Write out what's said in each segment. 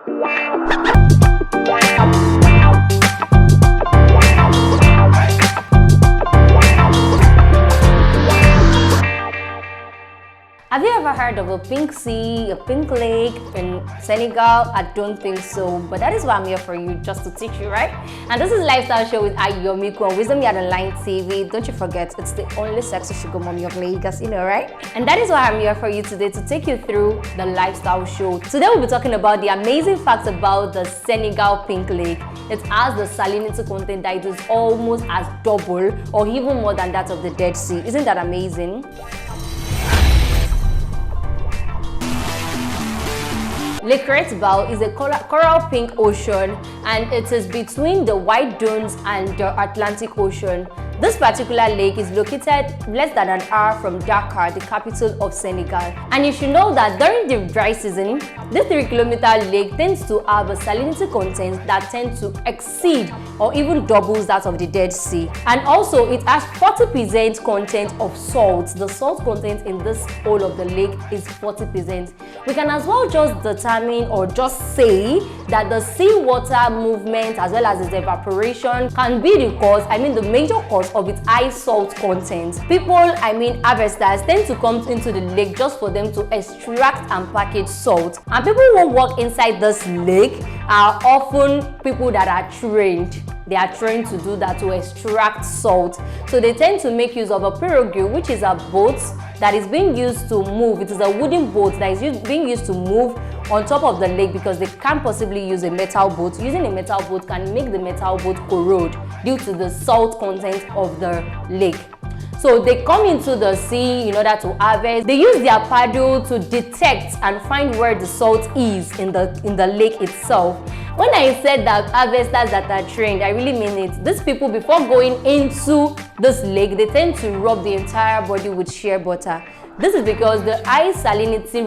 Have you ever heard of a pink sea, a pink lake in Senegal? I don't think so, but that is why I'm here for you, just to teach you, right? And this is Lifestyle Show with Ayomiku on Wisdom Yard Online TV. Don't you forget, it's the only sexy sugar mommy of Lagos, you know, right? And that is why I'm here for you today, to take you through the Lifestyle Show. Today we'll be talking about the amazing facts about the Senegal pink lake. It has the salinity content that it is almost as double or even more than that of the Dead Sea. Isn't that amazing? Lake Senegal is a coral pink ocean, and it is between the White Dunes and the Atlantic Ocean. This particular lake is located less than an hour from Dakar, the capital of Senegal. And you should know that during the dry season, this 3-kilometer lake tends to have a salinity content that tends to exceed or even doubles that of the Dead Sea. And also it has 40% content of salt. The salt content in this whole of the lake is 40%. We can as well just determine or just say that the seawater movement as well as its evaporation can be the cause, the major cause of its high salt content. People, harvesters tend to come into the lake just for them to extract and package salt. And people who work inside this lake are often people that are trained. They are trained to do that, to extract salt. So they tend to make use of a pirogue, which is a boat that is being used to move. It is a wooden boat that is being used to move on top of the lake, because they can't possibly use a metal boat. Using a metal boat can make the metal boat corrode due to the salt content of the lake. So they come into the sea in order to harvest. They use their paddle to detect and find where the salt is in the lake itself. When I said that harvesters that are trained, I really mean it. These people, before going into this lake, they tend to rub the entire body with shea butter. This is because the high salinity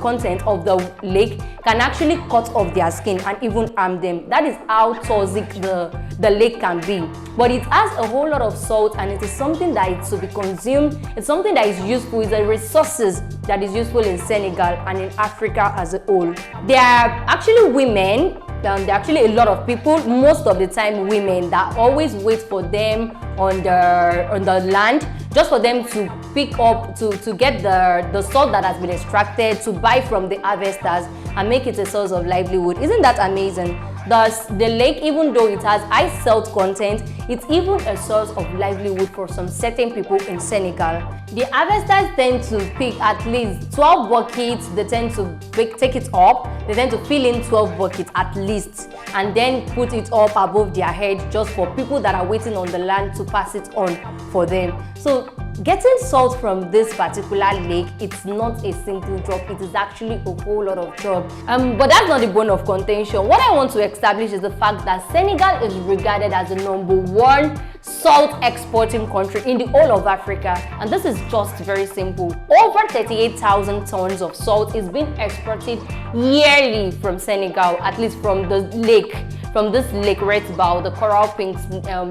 content of the lake can actually cut off their skin and even harm them. That is how toxic the lake can be. But it has a whole lot of salt, and it is something that is to be consumed. It's something that is useful. It's a resources that is useful in Senegal and in Africa as a whole. There are actually women, there are actually a lot of people, most of the time women, that always wait for them on the land, just for them to pick up, to get the salt that has been extracted, to buy from the harvesters and make it a source of livelihood. Isn't that amazing? Thus, the lake, even though it has high salt content, it's even a source of livelihood for some certain people in Senegal. The harvesters tend to pick at least 12 buckets. They tend to take it up. They tend to fill in 12 buckets at least, and then put it up above their head, just for people that are waiting on the land to pass it on for them. So getting salt from this particular lake, it's not a simple job. It is actually a whole lot of job. But that's not the bone of contention. What I want to establish is the fact that Senegal is regarded as the #1 salt exporting country in the whole of Africa. And this is just very simple. Over 38,000 tons of salt is being exported yearly from Senegal, at least from the lake, from this Lake Senegal, the coral pink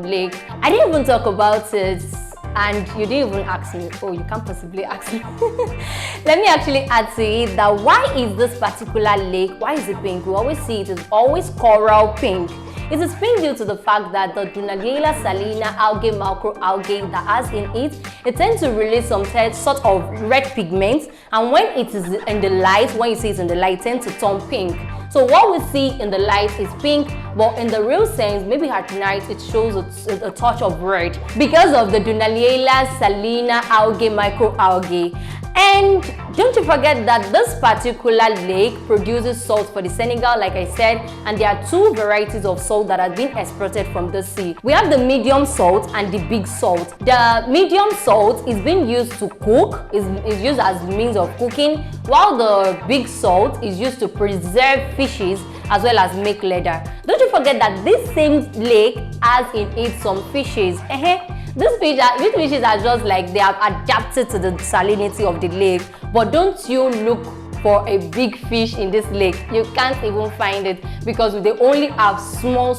lake. I didn't even talk about it, and you didn't even ask me. Oh, you can't possibly ask me. Let me actually add to it that why is this particular lake, why is it pink? We always see it is always coral pink. It is pink due to the fact that the Dunagela salina algae, microalgae that has in it, it tends to release some sort of red pigment, and when it is in the light, when you see it in the light, it tends to turn pink. So what we see in the light is pink, but in the real sense, maybe at night, it shows a touch of red because of the Dunaliella salina algae, microalgae. And don't you forget that this particular lake produces salt for the Senegal, like I said, and there are two varieties of salt that have been exported from the sea. We have the medium salt and the big salt. The medium salt is being used to cook, is used as means of cooking, while the big salt is used to preserve fishes as well as make leather. Don't you forget that this same lake has in it some fishes. These fishes are just like they have adapted to the salinity of the lake, but don't you look for a big fish in this lake. You can't even find it because they only have small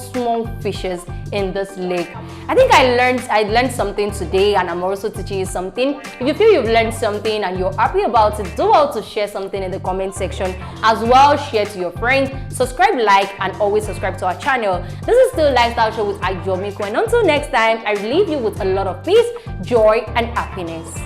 fishes in this lake. I think I learned something today, and I'm also teaching you something. If you feel you've learned something and you're happy about it, do well to share something in the comment section. As well, share to your friends, subscribe, like, and always subscribe to our channel. This is still Lifestyle Show with Ajomiko, and until next time, I leave you with a lot of peace, joy, and happiness.